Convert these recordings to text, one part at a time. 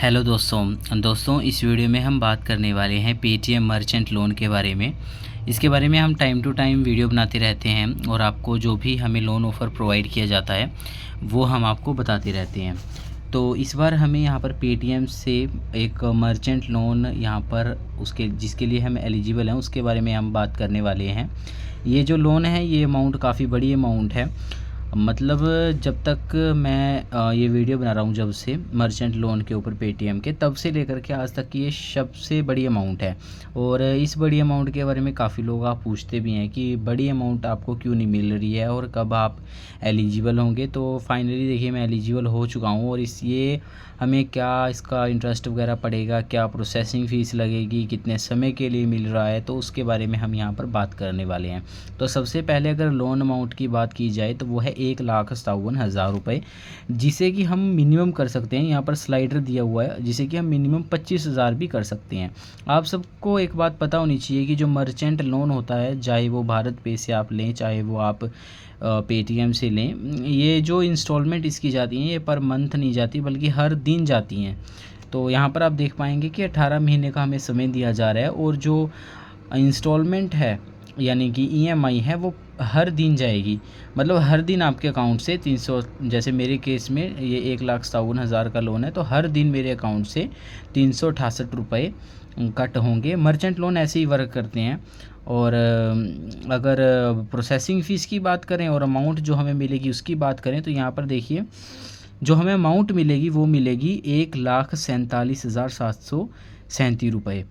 Hello दोस्तों इस video में हम बात करने वाले हैं पेटीएम मर्चेंट लोन के बारे में। इसके बारे में हम टाइम टू टाइम वीडियो बनाते रहते हैं और आपको जो भी हमें लोन ऑफ़र प्रोवाइड किया जाता है वो हम आपको बताते रहते हैं। तो इस बार हमें यहाँ पर पेटीएम से एक मर्चेंट लोन यहाँ पर उसके जिसके लिए हम एलिजिबल हैं उसके बारे में हम बात करने वाले हैं। ये जो लोन है ये अमाउंट काफ़ी बड़ी अमाउंट है। मतलब जब तक मैं ये वीडियो बना रहा हूँ जब से मर्चेंट लोन के ऊपर पेटीएम के तब से लेकर के आज तक की ये सबसे बड़ी अमाउंट है। और इस बड़ी अमाउंट के बारे में काफ़ी लोग आप पूछते भी हैं कि बड़ी अमाउंट आपको क्यों नहीं मिल रही है और कब आप एलिजिबल होंगे। तो फाइनली देखिए मैं एलिजिबल हो चुका हूँ और ये हमें क्या इसका इंटरेस्ट वगैरह पड़ेगा, क्या प्रोसेसिंग फ़ीस लगेगी, कितने समय के लिए मिल रहा है, तो उसके बारे में हम यहाँ पर बात करने वाले हैं। तो सबसे पहले अगर लोन अमाउंट की बात की जाए तो वो है 1,57,000 रुपये, जिसे कि हम मिनिमम कर सकते हैं। यहाँ पर स्लाइडर दिया हुआ है जिसे कि हम मिनिमम 25,000 भी कर सकते हैं। आप सबको एक बात पता होनी चाहिए कि जो मर्चेंट लोन होता है, चाहे वो भारत पे से आप लें चाहे वो आप पेटीएम से लें, ये जो इंस्टॉलमेंट इसकी जाती हैं ये पर मंथ नहीं जाती बल्कि हर दिन जाती हैं। तो यहाँ पर आप देख पाएंगे कि 18 महीने का हमें समय दिया जा रहा है और जो इंस्टॉलमेंट है यानी कि ईएमआई है वो हर दिन जाएगी। मतलब हर दिन आपके अकाउंट से 300, जैसे मेरे केस में ये 1,57,000 का लोन है तो हर दिन मेरे अकाउंट से 368 रुपये कट होंगे। मर्चेंट लोन ऐसे ही वर्क करते हैं। और अगर प्रोसेसिंग फ़ीस की बात करें और अमाउंट जो हमें मिलेगी उसकी बात करें तो यहाँ पर देखिए जो हमें अमाउंट मिलेगी वो मिलेगी 1,47,737 रुपये।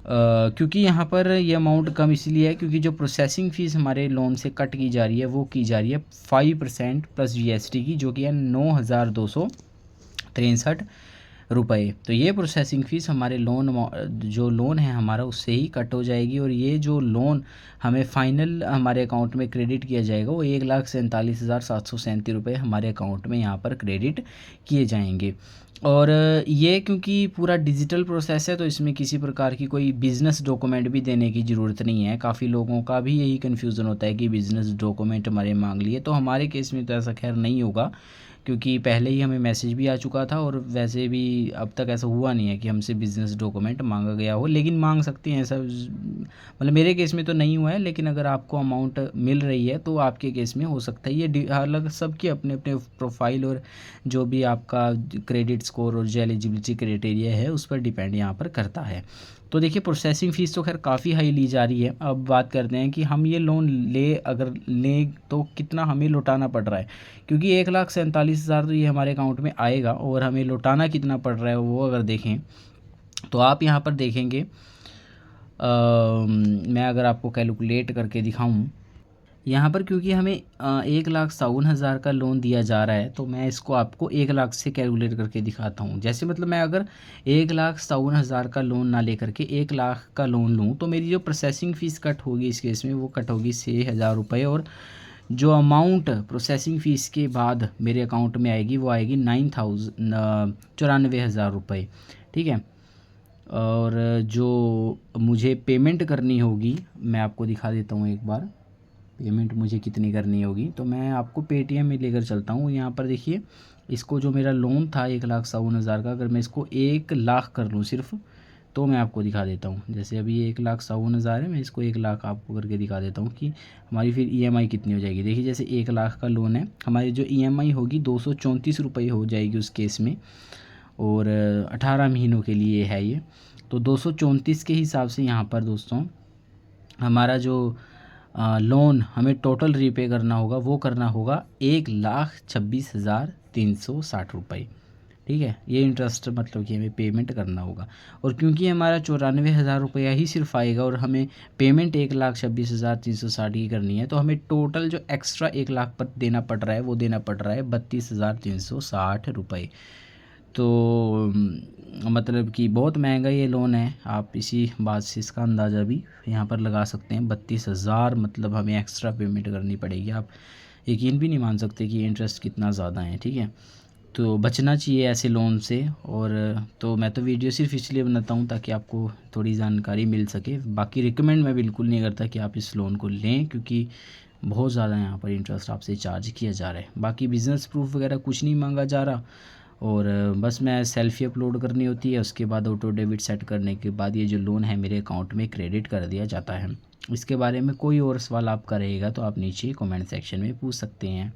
क्योंकि यहाँ पर ये अमाउंट कम इसलिए है क्योंकि जो प्रोसेसिंग फ़ीस हमारे लोन से कट की जा रही है वो की जा रही है 5% प्लस जीएसटी की, जो कि है 9,263 रुपये। तो ये प्रोसेसिंग फ़ीस हमारे जो लोन है हमारा उससे ही कट हो जाएगी और ये जो लोन हमें फ़ाइनल हमारे अकाउंट में क्रेडिट किया जाएगा वो 1,47,737 रुपये हमारे अकाउंट में यहाँ पर क्रेडिट किए जाएंगे। और ये क्योंकि पूरा डिजिटल प्रोसेस है तो इसमें किसी प्रकार की कोई बिज़नेस डॉक्यूमेंट भी देने की ज़रूरत नहीं है। काफ़ी लोगों का भी यही कन्फ्यूज़न होता है कि बिज़नेस डॉक्यूमेंट हमारे मांग लिए, तो हमारे केस में तो ऐसा खैर नहीं होगा क्योंकि पहले ही हमें मैसेज भी आ चुका था और वैसे भी अब तक ऐसा हुआ नहीं है कि हमसे बिज़नेस डॉक्यूमेंट मांगा गया हो, लेकिन मांग सकते हैं ऐसा। मतलब मेरे केस में तो नहीं हुआ है, लेकिन अगर आपको अमाउंट मिल रही है तो आपके केस में हो सकता है। ये अलग सबके अपने अपने प्रोफाइल और जो भी आपका क्रेडिट स्कोर और जो एलिजिबिलिटी क्राइटेरिया है उस पर डिपेंड यहाँ पर करता है। तो देखिए प्रोसेसिंग फ़ीस तो खैर काफ़ी हाई ली जा रही है। अब बात करते हैं कि हम ये लोन अगर लें तो कितना हमें लौटाना पड़ रहा है, क्योंकि 1,47,000 तो ये हमारे अकाउंट में आएगा और हमें लौटाना कितना पड़ रहा है वो अगर देखें तो आप यहाँ पर देखेंगे मैं अगर आपको कैलकुलेट करके दिखाऊं यहाँ पर, क्योंकि हमें 1,57,000 का लोन दिया जा रहा है तो मैं इसको आपको 1,00,000 से कैलकुलेट करके दिखाता हूँ। जैसे मतलब मैं अगर 1,57,000 का लोन ना लेकर के 1,00,000 का लोन लूँ तो मेरी जो प्रोसेसिंग फ़ीस कट होगी इस केस में वो कट होगी 6,000 रुपये, और जो अमाउंट प्रोसेसिंग फ़ीस के बाद मेरे अकाउंट में आएगी वो आएगी 94,000 रुपये। ठीक है। और जो मुझे पेमेंट करनी होगी मैं आपको दिखा देता हूँ एक बार पेमेंट मुझे कितनी करनी होगी। तो मैं आपको पेटीएम में लेकर चलता हूँ। यहाँ पर देखिए इसको जो मेरा लोन था 1,57,000 का, अगर मैं इसको 1,00,000 कर लूँ सिर्फ तो मैं आपको दिखा देता हूँ। जैसे अभी 1,57,000 है, मैं इसको 1,00,000 आपको करके दिखा देता हूँ कि हमारी फिर ईएमआई कितनी हो जाएगी। देखिए जैसे 1,00,000 का लोन है, हमारी जो ईएमआई होगी 234 रुपये हो जाएगी उस केस में, और 18 महीनों के लिए है ये। तो 234 के हिसाब से यहाँ पर दोस्तों हमारा जो लोन हमें टोटल रीपे करना होगा वो करना होगा 1,26,360 रुपये। ठीक है, ये इंटरेस्ट मतलब कि हमें पेमेंट करना होगा। और क्योंकि हमारा 94,000 रुपया ही सिर्फ आएगा और हमें पेमेंट 1,26,360 की करनी है, तो हमें टोटल जो एक्स्ट्रा 1,00,000 पर देना पड़ रहा है वो देना पड़ रहा है 32,360 रुपये। तो मतलब कि बहुत महंगा ये लोन है। आप इसी बात से इसका अंदाज़ा भी यहाँ पर लगा सकते हैं। 32,000 मतलब हमें एक्स्ट्रा पेमेंट करनी पड़ेगी। आप यकीन भी नहीं मान सकते कि इंटरेस्ट कितना ज़्यादा है। ठीक है, तो बचना चाहिए ऐसे लोन से। और तो मैं तो वीडियो सिर्फ इसलिए बनाता हूँ ताकि आपको थोड़ी जानकारी मिल सके। बाकी रिकमेंड मैं बिल्कुल नहीं करता कि आप इस लोन को लें, क्योंकि बहुत ज़्यादा यहाँ पर इंटरेस्ट आपसे चार्ज किया जा रहा है। बाकी बिज़नेस प्रूफ वगैरह कुछ नहीं मांगा जा रहा और बस मैं सेल्फ़ी अपलोड करनी होती है, उसके बाद ऑटो डेबिट सेट करने के बाद ये जो लोन है मेरे अकाउंट में क्रेडिट कर दिया जाता है। इसके बारे में कोई और सवाल आपका रहेगा तो आप नीचे कमेंट सेक्शन में पूछ सकते हैं।